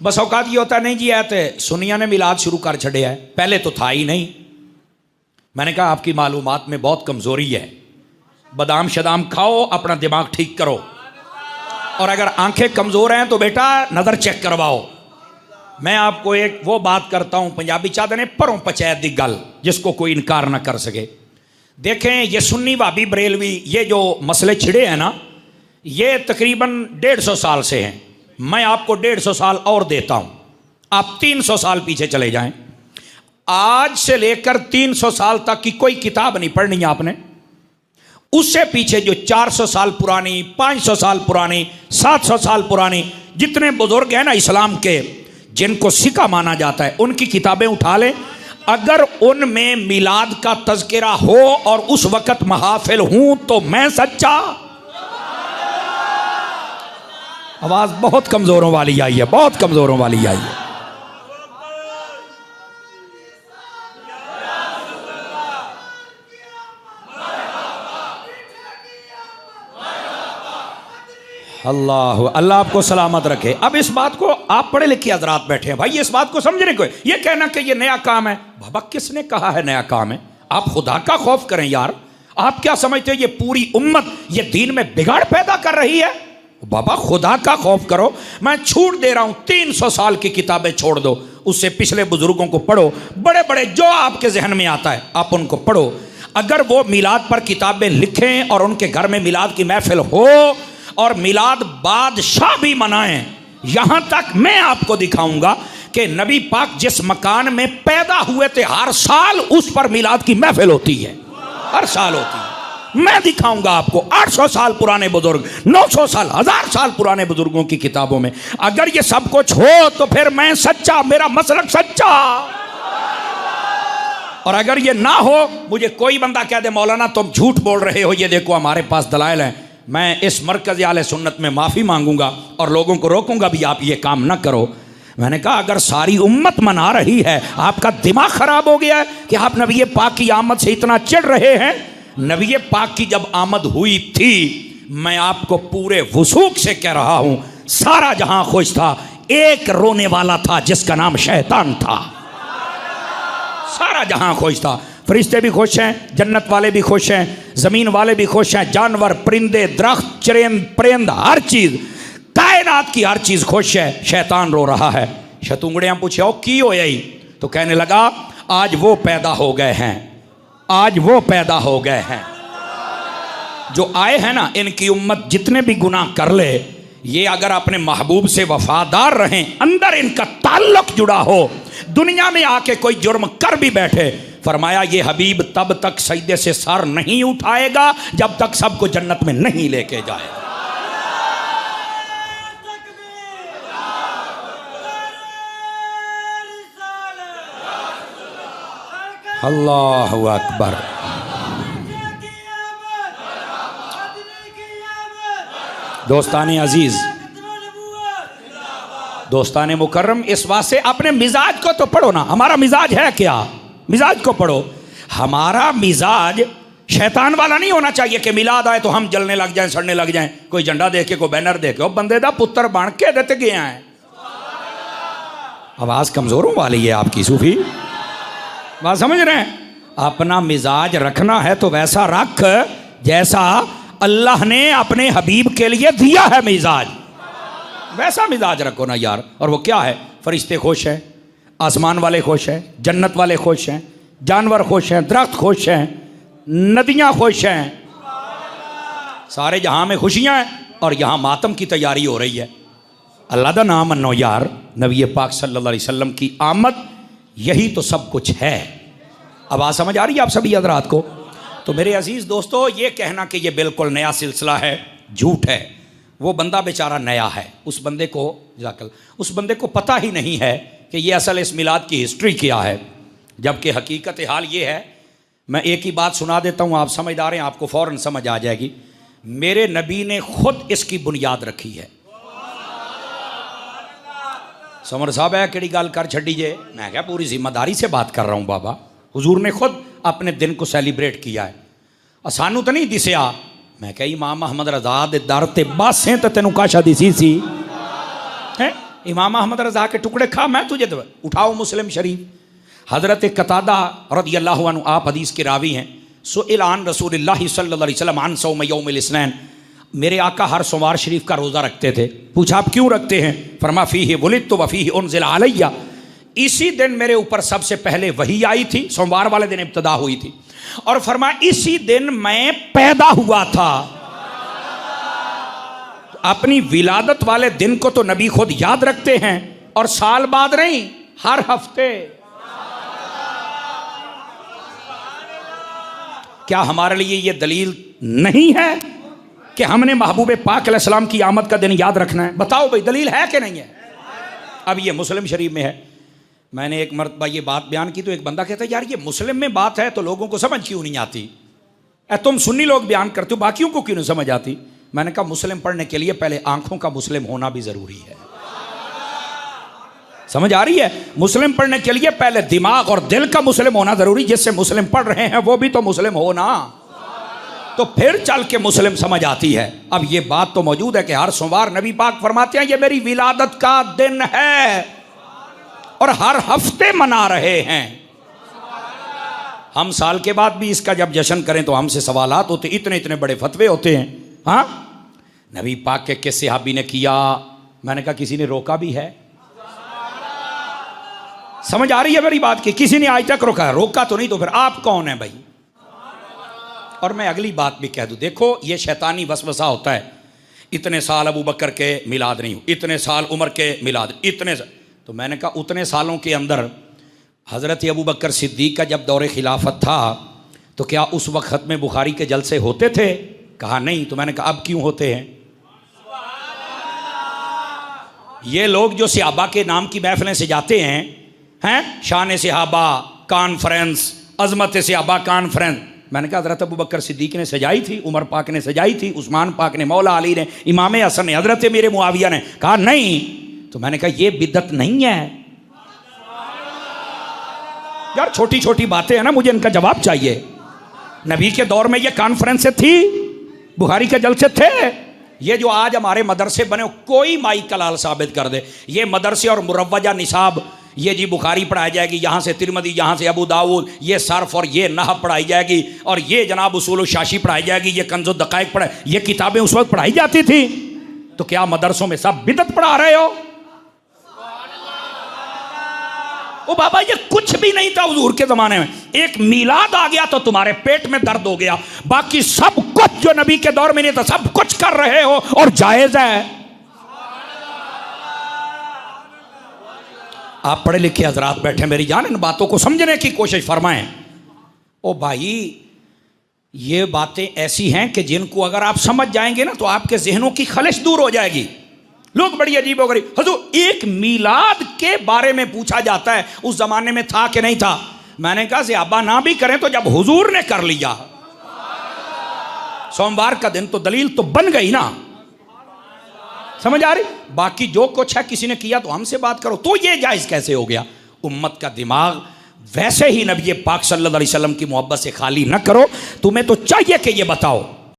बस औकात ये होता नहीं जी है तो सुनिया ने मिलाद शुरू कर छड़े है, पहले तो था ही नहीं। मैंने कहा आपकी मालूमात में बहुत कमज़ोरी है, बादाम शदाम खाओ, अपना दिमाग ठीक करो, और अगर आंखें कमज़ोर हैं तो बेटा नज़र चेक करवाओ। मैं आपको एक वो बात करता हूँ, पंजाबी चाहते ने परों पंचायत दी गल, जिसको कोई इनकार ना कर सके। देखें ये सुन्नी भाभी बरेलवी ये जो मसले छिड़े हैं ना, ये तकरीबन 150 साल से हैं। मैं आपको 150 साल और देता हूँ, आप 300 साल पीछे चले जाएं। आज से लेकर 300 साल तक की कोई किताब नहीं पढ़नी है आपने। उससे पीछे जो 400 साल पुरानी, 500 साल पुरानी, 700 साल पुरानी जितने बुजुर्ग हैं ना इस्लाम के, जिनको सिक्का माना जाता है, उनकी किताबें उठा लें। अगर उनमें मिलाद का तज़किरा हो और उस वक़्त महाफिल हूं तो मैं सच्चा। आवाज़ बहुत कमज़ोरों वाली आई है, बहुत कमज़ोरों वाली आई है। अल्लाह अल्लाह आपको सलामत रखे। अब इस बात को आप पढ़े लिखे हजरात बैठे हैं भाई, इस बात को समझने को, ये कहना कि ये नया काम है, बाबा किसने कहा है नया काम है? आप खुदा का खौफ करें यार। आप क्या समझते हैं ये पूरी उम्मत ये दीन में बिगाड़ पैदा कर रही है? बाबा खुदा का खौफ करो। मैं छूट दे रहा हूं, 300 साल की किताबें छोड़ दो, उससे पिछले बुजुर्गों को पढ़ो, बड़े बड़े जो आपके जहन में आता है आप उनको पढ़ो। अगर वो मिलाद पर किताबें लिखें और उनके घर में मिलाद की महफिल हो और मिलाद बादशाह भी मनाएं, यहां तक मैं आपको दिखाऊंगा कि नबी पाक जिस मकान में पैदा हुए थे हर साल उस पर मिलाद की महफिल होती है, हर साल होती है। मैं दिखाऊंगा आपको 800 साल पुराने बुजुर्ग, 900 साल, 1000 साल पुराने बुजुर्गों की किताबों में। अगर ये सब कुछ हो तो फिर मैं सच्चा, मेरा मसलक सच्चा। और अगर ये ना हो, मुझे कोई बंदा कह दे मौलाना तुम झूठ बोल रहे हो, ये देखो हमारे पास दलाइल हैं, मैं इस मरकज़ आले सुन्नत में माफ़ी मांगूंगा और लोगों को रोकूंगा भी आप ये काम ना करो। मैंने कहा अगर सारी उम्मत मना रही है, आपका दिमाग ख़राब हो गया है कि आप नबी पाक की आमद से इतना चिढ़ रहे हैं। नबी पाक की जब आमद हुई थी, मैं आपको पूरे वसूख से कह रहा हूँ, सारा जहां खुश था, एक रोने वाला था जिसका नाम शैतान था। सारा जहां खुश था, फरिश्ते भी खुश हैं, जन्नत वाले भी खुश हैं, ज़मीन वाले भी खुश हैं, जानवर, परिंदे, दरख्त, चरेंद, परिंद, हर चीज़, कायनात की हर चीज़ खुश है। शैतान रो रहा है। शतुंगड़ियाँ पूछे ओ की हो यही? तो कहने लगा आज वो पैदा हो गए हैं, आज वो पैदा हो गए हैं जो आए हैं ना, इनकी उम्मत जितने भी गुनाह कर ले, ये अगर अपने महबूब से वफादार रहें, अंदर इनका ताल्लुक जुड़ा हो, दुनिया में आके कोई जुर्म कर भी बैठे, फरमाया ये हबीब तब तक सजदे से सर नहीं उठाएगा जब तक सबको जन्नत में नहीं लेके जाएगा। अल्लाहु अकबर। दोस्ताने अजीज, दोस्ताने मुकर्रम, इस वास्ते अपने मिजाज को तो पढ़ो ना। हमारा मिजाज है क्या? मिजाज को पढ़ो। हमारा मिजाज शैतान वाला नहीं होना चाहिए कि मिलाद आए तो हम जलने लग जाएं, सड़ने लग जाएं, कोई झंडा देख के, कोई बैनर देख के। बंदे दा पुत्र बन के देते गए हैं। आवाज कमजोरों वाली है आपकी सूफी, बात समझ रहे हैं? अपना मिजाज रखना है तो वैसा रख जैसा अल्लाह ने अपने हबीब के लिए दिया है मिजाज, वैसा मिजाज रखो ना यार। और वो क्या है? फरिश्ते खुश हैं, आसमान वाले खुश हैं, जन्नत वाले खुश हैं, जानवर खुश हैं, दरख्त खुश हैं, नदियां खुश हैं, सारे जहां में खुशियां हैं और यहां मातम की तैयारी हो रही है। अल्लाह का नाम मनो यार। नबी पाक सल्लल्लाहु अलैहि वसल्लम की आमद यही तो सब कुछ है। अब बात समझ आ रही है आप सभी हज़रात को? तो मेरे अजीज़ दोस्तों, ये कहना कि ये बिल्कुल नया सिलसिला है, झूठ है। वो बंदा बेचारा नया है, उस बंदे को पता ही नहीं है कि ये असल इस मिलाद की हिस्ट्री क्या है, जबकि हकीकत हाल ये है। मैं एक ही बात सुना देता हूँ, आप समझदार हैं, आपको फ़ौरन समझ आ जाएगी। मेरे नबी ने खुद इसकी बुनियाद रखी है। समर साहब है कि गल कर छड़ी जे, मैं क्या पूरी जिम्मेदारी से बात कर रहा हूँ बाबा। हुजूर ने खुद अपने दिन को सैलीब्रेट किया है, सानू तो नहीं दिसया। मैं क्या इमाम अहमद रज़ा दे दर ते बासें तो तेनों काशा दिसी सी है, इमाम अहमद रजा के टुकड़े खा, मैं तुझे दे। उठाओ मुस्लिम शरीफ। हजरत कतादा रदियल्लाहु अन्हु आप हदीस के रावी हैं। सुइल आन रसूलिल्लाह सल्लल्लाहु अलैहि वसल्लम आन सौम यौमिल इस्नैन, मेरे आका हर सोमवार शरीफ का रोज़ा रखते थे। पूछा आप क्यों रखते हैं? फरमा फीहि वुलिदतु व फीहि उनज़िला अलैया, इसी दिन मेरे ऊपर सबसे पहले वही आई थी, सोमवार वाले दिन इब्तिदा हुई थी, और फरमा इसी दिन मैं पैदा हुआ था। अपनी विलादत वाले दिन को तो नबी खुद याद रखते हैं, और साल बाद नहीं, हर हफ्ते। क्या हमारे लिए यह दलील नहीं है कि हमने महबूब पाक अलैहिस्सलाम की आमद का दिन याद रखना है? बताओ भाई, दलील है कि नहीं है? अब ये मुस्लिम शरीफ में है। मैंने एक मरतबा ये बात बयान की तो एक बंदा कहता है यार ये मुस्लिम में बात है तो लोगों को समझ क्यों नहीं आती? तुम सुन्नी लोग बयान करते हो, बाकियों को क्यों नहीं समझ आती? मैंने कहा मुस्लिम पढ़ने के लिए पहले आंखों का मुस्लिम होना भी जरूरी है। समझ आ रही है? मुस्लिम पढ़ने के लिए पहले दिमाग और दिल का मुस्लिम होना जरूरी। जिससे मुस्लिम पढ़ रहे हैं वो भी तो मुस्लिम हो ना, तो फिर चल के मुस्लिम समझ आती है। अब ये बात तो मौजूद है कि हर सोमवार नबी पाक फरमाते हैं ये मेरी विलादत का दिन है, और हर हफ्ते मना रहे हैं। हम साल के बाद भी इसका जब जश्न करें तो हमसे सवालात होते, इतने इतने बड़े फतवे होते हैं। हाँ, नबी पाक के किस सहाबी ने किया? मैंने कहा किसी ने रोका भी है? समझ आ रही है मेरी बात की? किसी ने आज तक रोका? रोका तो नहीं, तो फिर आप कौन है भाई? और मैं अगली बात भी कह दूं, देखो ये शैतानी वसवसा होता है, इतने साल अबू बकर के मिलाद नहीं हुए, इतने साल उमर के मिलाद, इतने साल। तो मैंने कहा उतने सालों के अंदर हज़रत अबू बकर सिद्दीक़ का जब दौरे खिलाफत था तो क्या उस वक्त में बुखारी के जलसे होते थे? कहा नहीं। तो मैंने कहा अब क्यों होते हैं? ये लोग जो सहाबा के नाम की महफिलें सजाते हैं शान सहाबा कॉन्फ्रेंस, अजमत सहाबा कॉन्फ्रेंस, मैंने कहा हज़रत अबू बकर सिद्दीक़ ने सजाई थी, उमर पाक ने सजाई थी, उस्मान पाक ने, मौला अली ने, इमाम हसन ने, हज़रत मेरे मुआविया ने। कहा नहीं। तो मैंने कहा ये बिदअत नहीं है यार, छोटी छोटी बातें हैं ना, मुझे इनका जवाब चाहिए। नबी के दौर में ये कॉन्फ्रेंसें थी, बुखारी के जलसे थे। ये जो आज हमारे मदरसे बने, कोई माई कलाल साबित कर दे ये मदरसे और मुरव्वजा निसाब, ये जी बुखारी पढ़ाई जाएगी, यहाँ से तिरमिज़ी, यहाँ से अबू दाऊद, ये सर्फ और ये नहव पढ़ाई जाएगी, और ये जनाब उसूल शाशी पढ़ाई जाएगी, ये कंज़ुद दक़ाइक़ पढ़ाई, ये किताबें उस वक्त पढ़ाई जाती थी। तो क्या मदरसों में सब बिदअत पढ़ा रहे हो? ओ बाबा ये कुछ भी नहीं था हुजूर के ज़माने में। एक मीलाद आ गया तो तुम्हारे पेट में दर्द हो गया, बाकी सब कुछ जो नबी के दौर में नहीं था सब कुछ कर रहे हो और जायज़ है। आप पढ़े लिखे हजरात बैठे मेरी जान, इन बातों को समझने की कोशिश फरमाएं। ओ भाई ये बातें ऐसी हैं कि जिनको अगर आप समझ जाएंगे ना तो आपके जहनों की खलिश दूर हो जाएगी। लोग बड़ी अजीब हो गई, हुजूर एक मीलाद के बारे में पूछा जाता है, उस जमाने में था कि नहीं था? मैंने कहा सहाबा ना भी करें तो जब हुजूर ने कर लिया, सोमवार का दिन, तो दलील तो बन गई ना। समझ आ रही? बाकी जो कुछ है किसी ने किया तो हमसे बात करो, तो ये जायज़ कैसे हो गया? उम्मत का दिमाग वैसे ही नबी पाक सल्लल्लाहु अलैहि वसल्लम की मोहब्बत से खाली न करो। तुम्हें तो चाहिए कि ये बताओ